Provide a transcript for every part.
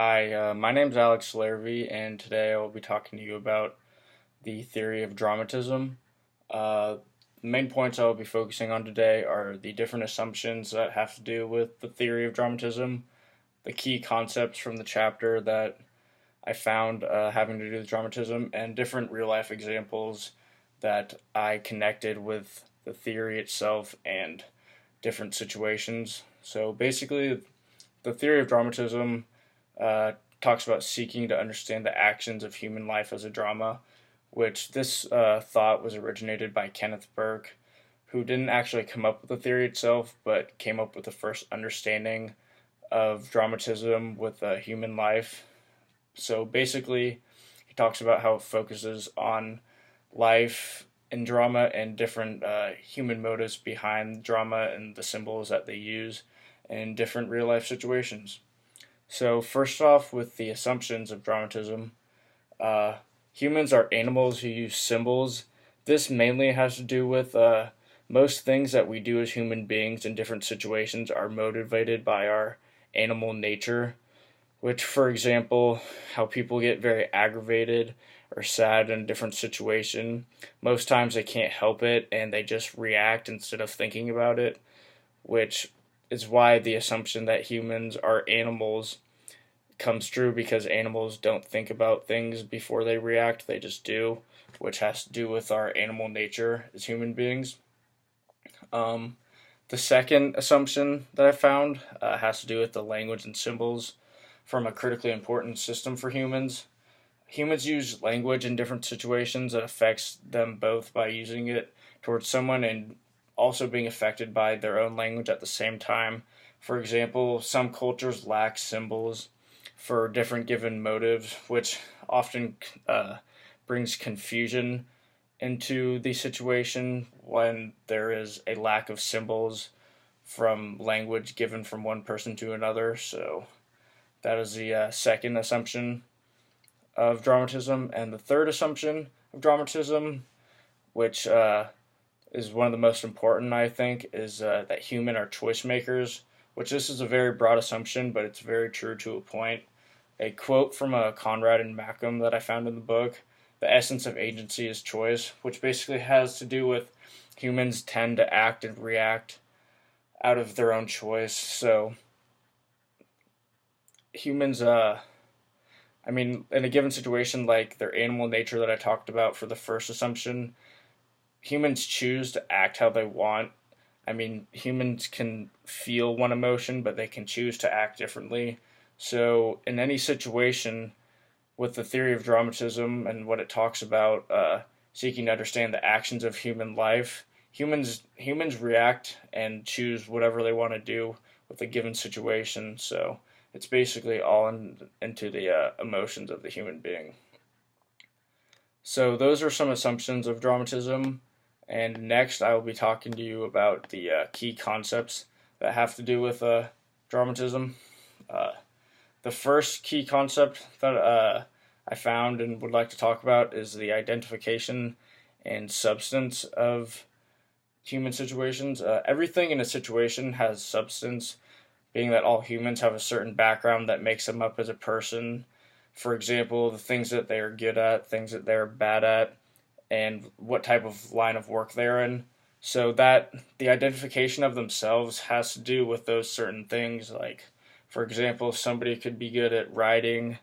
Hi, my name's Alex Larvey, and today I will be talking to you about the theory of dramatism. The main points I will be focusing on today are the different assumptions that have to do with the theory of dramatism, the key concepts from the chapter that I found having to do with dramatism, and different real life examples that I connected with the theory itself and different situations. So basically, the theory of dramatism talks about seeking to understand the actions of human life as a drama, which this thought was originated by Kenneth Burke, who didn't actually come up with the theory itself, but came up with the first understanding of dramatism with human life. So basically, he talks about how it focuses on life in drama and different human motives behind drama and the symbols that they use in different real life situations. So, first off, with the assumptions of dramatism, uh, humans are animals who use symbols. This mainly has to do with most things that we do as human beings in different situations are motivated by our animal nature, which, for example, how people get very aggravated or sad in a different situation. Most times they can't help it and they just react instead of thinking about it, which is why the assumption that humans are animals comes true because animals don't think about things before they react, they just do, which has to do with our animal nature as human beings. Um, the second assumption that I found has to do with the language and symbols from a critically important system for humans. Humans use language in different situations that affects them both by using it towards someone and also being affected by their own language at the same time. For example, some cultures lack symbols for different given motives, which often brings confusion into the situation when there is a lack of symbols from language given from one person to another. So that is the second assumption of dramatism. And the third assumption of dramatism, which is one of the most important, I think, is that human are choice makers, which this is a very broad assumption, but it's very true to a point. A quote from Conrad and Malcolm that I found in the book: "The essence of agency is choice," which basically has to do with humans tend to act and react out of their own choice. So humans, I mean, in a given situation like their animal nature that I talked about for the first assumption, humans choose to act how they want. I mean, humans can feel one emotion, but they can choose to act differently. So, in any situation, with the theory of dramatism and what it talks about, seeking to understand the actions of human life, humans react and choose whatever they want to do with a given situation. So, it's basically all into the emotions of the human being. So those are some assumptions of dramatism. And next, I will be talking to you about the key concepts that have to do with dramatism. Uh, the first key concept that I found and would like to talk about is the identification and substance of human situations. Everything in a situation has substance, being that all humans have a certain background that makes them up as a person. For example, the things that they are good at, things that they're bad at, and what type of line of work they're in. So that the identification of themselves has to do with those certain things. Like, for example, somebody could be good at writing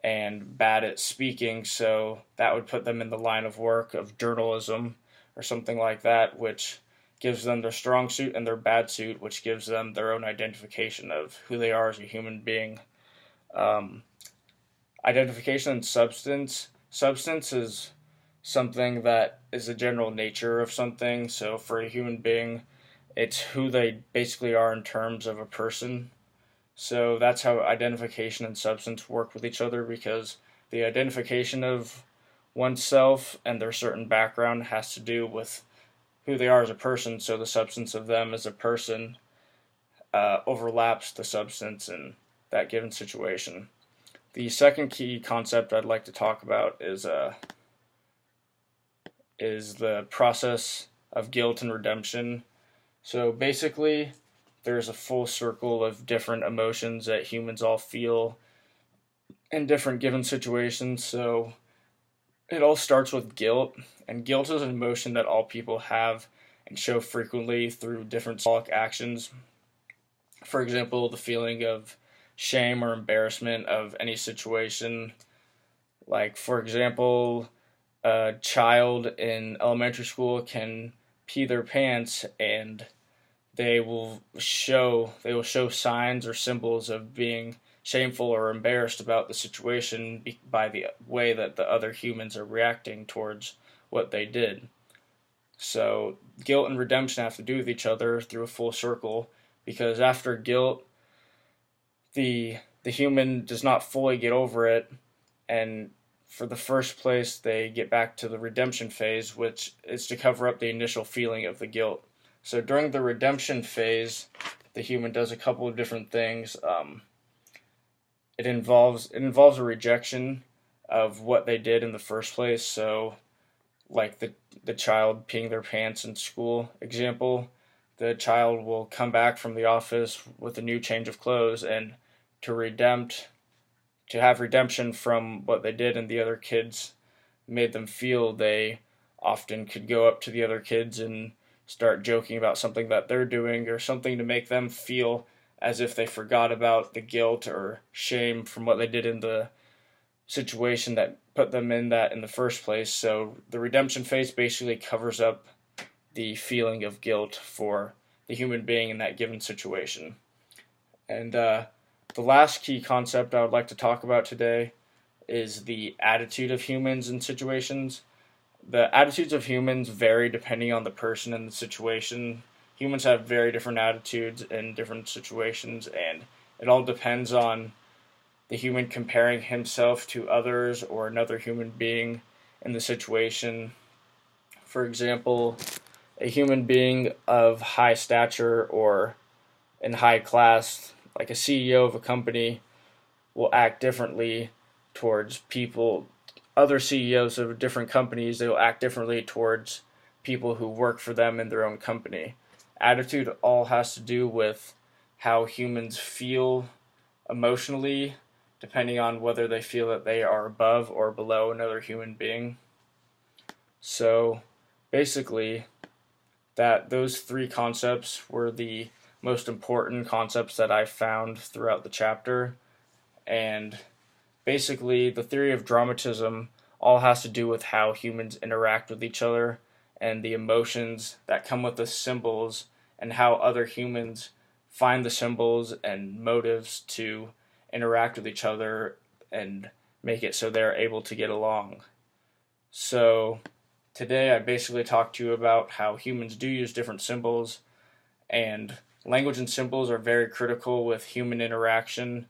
and bad at speaking, so that would put them in the line of work of journalism or something like that, which gives them their strong suit and their bad suit, which gives them their own identification of who they are as a human being. Um, Identification and substance. Substance is something that is the general nature of something. So for a human being, it's who they basically are in terms of a person. So that's how identification and substance work with each other, because the identification of oneself and their certain background has to do with who they are as a person. So the substance of them as a person overlaps the substance in that given situation. The second key concept I'd like to talk about is the process of guilt and redemption. So basically, there's a full circle of different emotions that humans all feel in different given situations. So it all starts with guilt, and guilt is an emotion that all people have and show frequently through different symbolic actions. For example, the feeling of shame or embarrassment of any situation. Like, for example, a child in elementary school can pee their pants and they will show signs or symbols of being shameful or embarrassed about the situation by the way that the other humans are reacting towards what they did. So guilt and redemption have to do with each other through a full circle, because after guilt, the human does not fully get over it, and for the first place they get back to the redemption phase, which is to cover up the initial feeling of the guilt. So during the redemption phase, the human does a couple of different things. It involves a rejection of what they did in the first place. So, like the child peeing their pants in school example, the child will come back from the office with a new change of clothes, and to redempt to have redemption from what they did and the other kids made them feel, they often could go up to the other kids and start joking about something that they're doing or something to make them feel as if they forgot about the guilt or shame from what they did in the situation that put them in that in the first place. So the redemption phase basically covers up the feeling of guilt for the human being in that given situation. And the last key concept I would like to talk about today is the attitude of humans in situations. The attitudes of humans vary depending on the person and the situation. Humans have very different attitudes in different situations, and it all depends on the human comparing himself to others or another human being in the situation. For example, a human being of high stature or in high class, like a CEO of a company, will act differently towards people. Other CEOs of different companies, they will act differently towards people who work for them in their own company. Attitude all has to do with how humans feel emotionally, depending on whether they feel that they are above or below another human being. So basically, that those three concepts were the most important concepts that I found throughout the chapter. And basically, the theory of dramatism all has to do with how humans interact with each other and the emotions that come with the symbols, and how other humans find the symbols and motives to interact with each other and make it so they're able to get along. So today I basically talked to you about how humans do use different symbols, and language and symbols are very critical with human interaction.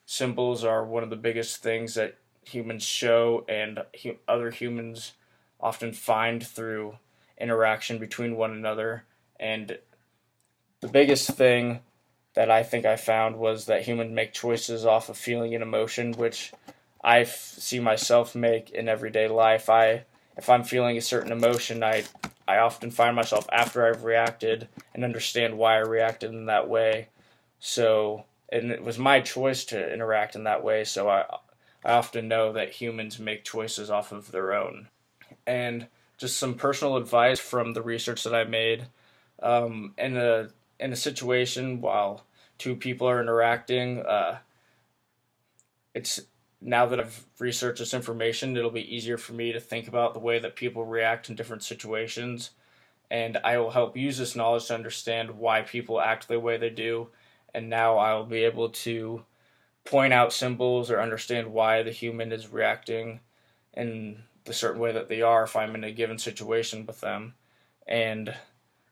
Symbols are one of the biggest things that humans show and other humans often find through interaction between one another. And the biggest thing that I think I found was that humans make choices off of feeling and emotion, which I see myself make in everyday life. If I'm feeling a certain emotion, I often find myself after I've reacted and understand why I reacted in that way. So, and it was my choice to interact in that way, so I often know that humans make choices off of their own. And just some personal advice from the research that I made, in a situation while two people are interacting, it's now that I've researched this information, it'll be easier for me to think about the way that people react in different situations, and I will help use this knowledge to understand why people act the way they do, and now I'll be able to point out symbols or understand why the human is reacting in the certain way that they are if I'm in a given situation with them. And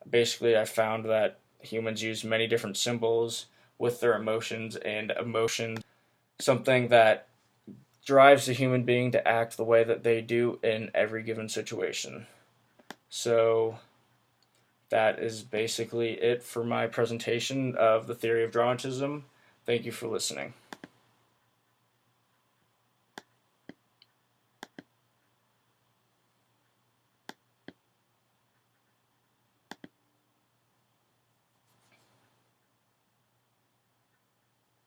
basically I found that humans use many different symbols with their emotions, and emotion something that drives the human being to act the way that they do in every given situation. So that is basically it for my presentation of the theory of dramatism. Thank you for listening.